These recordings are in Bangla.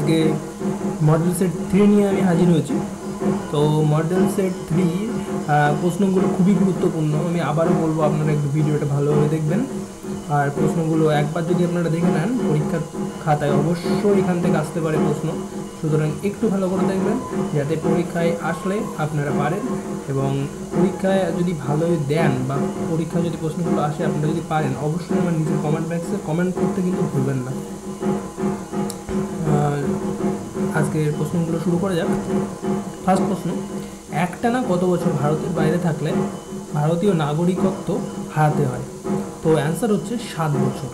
আজকে মডেল সেট 3 নিয়ে আমি হাজির হয়েছি। তো মডেল সেট 3 প্রশ্নগুলো খুবই গুরুত্বপূর্ণ। আমি আবারও বলবো আপনারা একটু ভিডিওটা ভালোভাবে দেখবেন। আর প্রশ্নগুলো একবার যদি আপনারা দেখে নেন পরীক্ষার খাতায় অবশ্যই এখান থেকে আসতে পারে প্রশ্ন, সুতরাং একটু ভালো করে দেখবেন যাতে পরীক্ষায় আসলে আপনারা পারেন। এবং পরীক্ষায় যদি ভালোই দেন বা পরীক্ষায় যদি প্রশ্নগুলো আসে আপনারা যদি পারেন, অবশ্যই আমার নিজের কমেন্ট বক্সে কমেন্ট করতে কিন্তু ভুলবেন না। আজকের প্রশ্নগুলো শুরু করা যাক। ফার্স্ট প্রশ্ন, একটানা কত বছর ভারতের বাইরে থাকলে ভারতীয় নাগরিকত্ব হারাতে হয়? তো অ্যান্সার হচ্ছে 7 বছর।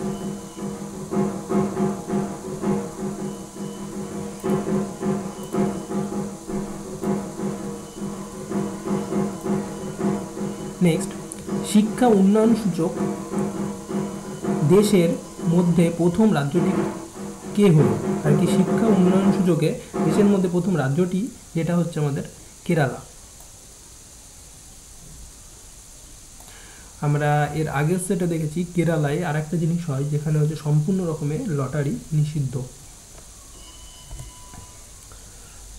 নেক্সট, শিক্ষা উন্নয়ন সূচক দেশের মধ্যে প্রথম রাজ্যটি কে হলো? আর কি শিক্ষা উন্নয়ন সূচকে দেশের মধ্যে প্রথম রাজ্যটি যেটা হচ্ছে আমাদের কেরালা। আমরা এর আগের সেটে দেখেছি কেরালায় আর একটা জিনিস হয় যেখানে হচ্ছে সম্পূর্ণ রকমের লটারি নিষিদ্ধ।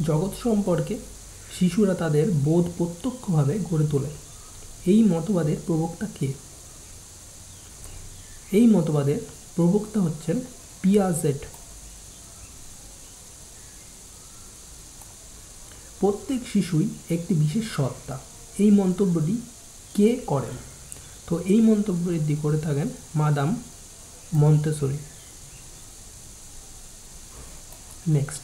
জগৎ সম্পর্কে শিশুরা তাদের বোধ প্রত্যক্ষভাবে গড়ে তোলে, এই মতবাদের প্রবক্তা কে? এই মতবাদের প্রবক্তা হচ্ছেন পিয়াজেট। প্রত্যেক শিশুই একটি বিশেষ সত্তা, এই মন্তব্যটি কে করেন? তো এই মন্তব্যটি করে থাকেন মাদাম মন্তেসরি। নেক্সট,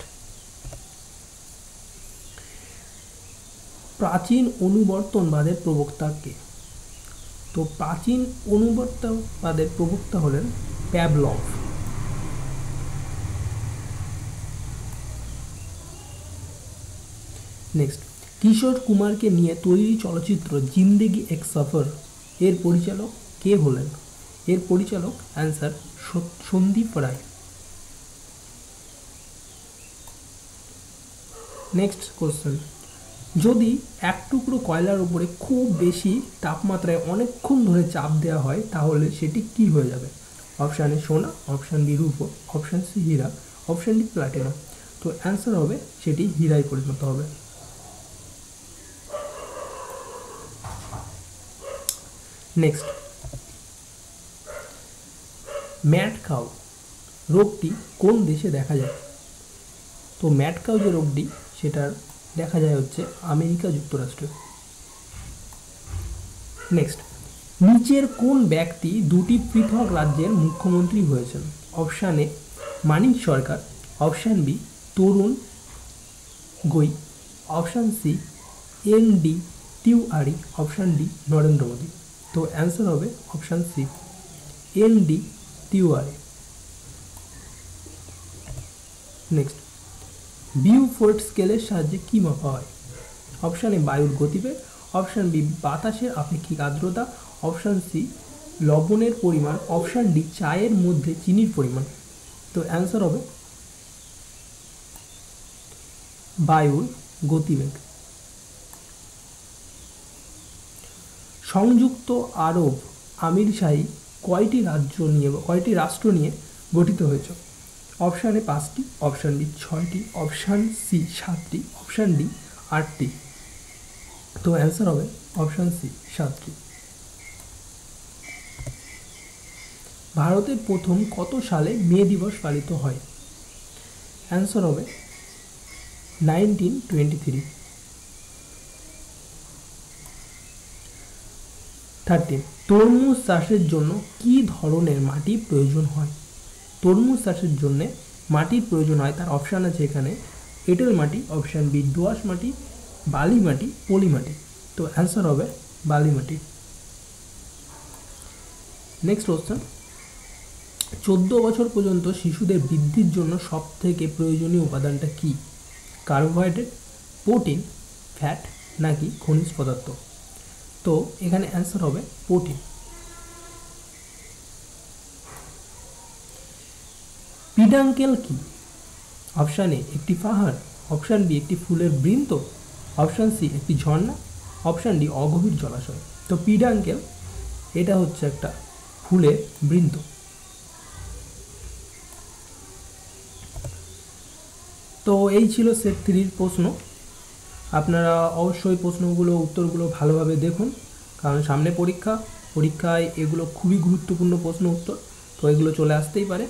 প্রাচীন অনুবর্তনবাদের প্রবক্তা কে? তো প্রাচীন অনুবর্তনবাদের প্রবক্তা হলেন প্যাভলভ। নেক্সট, কিশোর কুমারকে নিয়ে তৈরি চলচ্চিত্র জিন্দেগি এক সফর এর পরিচালক কে হলেন? এর পরিচালক অ্যান্সার সন্দীপ রায়। নেক্সট কোশ্চেন, যদি এক টুকরো কয়লার উপরে খুব বেশি তাপমাত্রায় অনেকক্ষণ ধরে চাপ দেওয়া হয় তাহলে সেটি কি হয়ে যাবে? অপশান এ সোনা, অপশান বি রূপো, অপশান সি হীরা, অপশান ডি প্লাটিনাম। তো অ্যান্সার হবে সেটি হীরায় পরিণত হবে। নেক্সট, ম্যাড কাউ রোগটি কোন দেশে দেখা যায়? তো ম্যাড কাউ যে রোগটি সেটা দেখা যায় হচ্ছে আমেরিকা যুক্তরাষ্ট্রে। নেক্সট, নিচের কোন ব্যক্তি দুটি পৃথক রাজ্যের মুখ্যমন্ত্রী হয়েছেন? Option A Manik Sarkar, option B Tarun Gogoi, option C N D. Tiwari, option D Narendra Modi. তো অ্যান্সার হবে option C N D. Tiwari. Next, Beaufort স্কেলের সাহায্যে কী মাপা হয়? অপশান এ বায়ুর গতিবেগ, অপশান বি বাতাসের আপেক্ষিক আর্দ্রতা, অপশান সি লবণের পরিমাণ, অপশান ডি চায়ের মধ্যে চিনির পরিমাণ। তো অ্যান্সার হবে বায়ুর গতিবেগ। সংযুক্ত আরব আমিরশাহী কয়টি রাষ্ট্র নিয়ে গঠিত হয়েছে? অপশান এ 5টি, অপশান বি 6টি, অপশান সি 7টি, অপশান ডি 8টি। তো অ্যান্সার হবে অপশান সি 7টি। ভারতের প্রথম কত সালে মে দিবস পালিত হয়? অ্যান্সার হবে 1923। 13, তরমুজ চাষের জন্য কি ধরনের মাটি প্রয়োজন হয়? তরমুজ চাষের জন্য মাটির প্রয়োজন হয়, তার অপশান আছে এখানে এঁটেল মাটি, অপশান বি দোআঁশ মাটি, বালি মাটি, পলি মাটি। তো অ্যান্সার হবে বালি মাটি। নেক্সট কোশ্চেন, 14 বছর পর্যন্ত শিশুদের বৃদ্ধির জন্য সবথেকে প্রয়োজনীয় উপাদানটা কি? কার্বোহাইড্রেট, প্রোটিন, ফ্যাট নাকি খনিজ পদার্থ? তো এখানে অ্যান্সার হবে প্রোটিন। পিডাঙ্কেল কি? অপশান এ একটি পাহাড়, অপশান বি একটি ফুলের বৃন্ত, অপশান সি একটি ঝর্ণা, অপশান ডি অগভীর জলাশয়। তো পিডাঙ্কেল এটা হচ্ছে একটা ফুলের বৃন্ত। তো এই ছিল সেট 3-র প্রশ্ন। আপনারা অবশ্যই প্রশ্নগুলো উত্তরগুলো ভালোভাবে দেখুন, কারণ সামনে পরীক্ষায় এগুলো খুবই গুরুত্বপূর্ণ প্রশ্ন উত্তর, তো এগুলো চলে আসতেই পারে।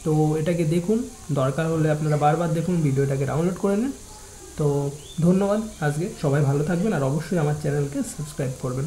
তো এটাকে দেখুন, দরকার হলে আপনারা বারবার দেখুন, ভিডিওটাকে ডাউনলোড করে নিন। তো ধন্যবাদ, আজকে সবাই ভালো থাকবেন আর অবশ্যই আমার চ্যানেলকে সাবস্ক্রাইব করবেন।